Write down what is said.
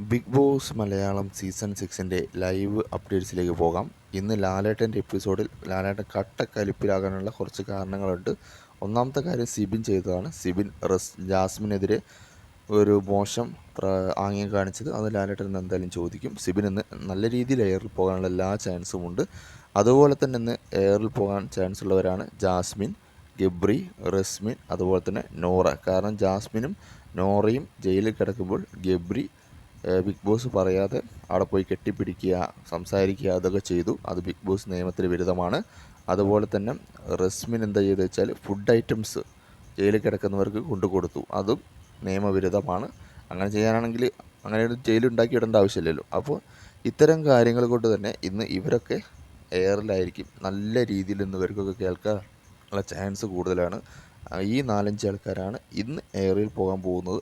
Big boss Malayalam season 6-ൻ്റെ live അപ്ഡേറ്റ്സിലേക്ക് പോകാം. ഇന്ന് ലാലേട്ടൻ്റെ എപ്പിസോഡിൽ ലാലേട്ടൻ കട്ടക്കലിപ്പിലാകാനുള്ള കുറച്ച് കാരണങ്ങളുണ്ട്. ഒന്നാമത്തെ കാര്യം സിബിൻ ചെയ്തതാണ്. സിബിൻ ജാസ്മിനെതിരെ ഒരു മോശം ആംഗ്യം കാണിച്ചത്. അത് ലാലേട്ടൻ എന്തായാലും ചോദിക്കും. സിബിൻ ഇന്ന് നല്ല രീതിയിൽ എയറിൽ പോകാനുള്ള എല്ലാ ചാൻസും ഉണ്ട്. അതുപോലെ തന്നെ ഇന്ന് എയറിൽ പോകാൻ ചാൻസ് ഉള്ളവരാണ് ജാസ്മിൻ, ഗബ്രി, റസ്മിൻ, അതുപോലെ തന്നെ നോറ. കാരണം ജാസ്മിനും നോറയും ജയിലിൽ കിടക്കുമ്പോൾ ഗബ്രി ബിഗ് ബോസ് പറയാതെ അവിടെ പോയി കെട്ടിപ്പിടിക്കുക, സംസാരിക്കുക, അതൊക്കെ ചെയ്തു. അത് ബിഗ് ബോസ് നിയമത്തിന് വിരുദ്ധമാണ്. അതുപോലെ തന്നെ റസ്മിൻ എന്താ ചെയ്തത് വെച്ചാൽ ഫുഡ് ഐറ്റംസ് ജയിലിൽ കിടക്കുന്നവർക്ക് കൊണ്ടുകൊടുത്തു. അതും നിയമവിരുദ്ധമാണ്. അങ്ങനെ ചെയ്യാനാണെങ്കിൽ അങ്ങനെ ജയിലുണ്ടാക്കി ഇടേണ്ട ആവശ്യമില്ലല്ലോ. അപ്പോൾ ഇത്തരം കാര്യങ്ങൾ കൊണ്ട് തന്നെ ഇന്ന് ഇവരൊക്കെ എയറിലായിരിക്കും. നല്ല രീതിയിൽ ഇന്ന് ഇവർക്കൊക്കെ കേൾക്കാനുള്ള ചാൻസ് കൂടുതലാണ്. ഈ 4-5 ആൾക്കാരാണ് ഇന്ന് എയറിൽ പോകാൻ പോകുന്നത്.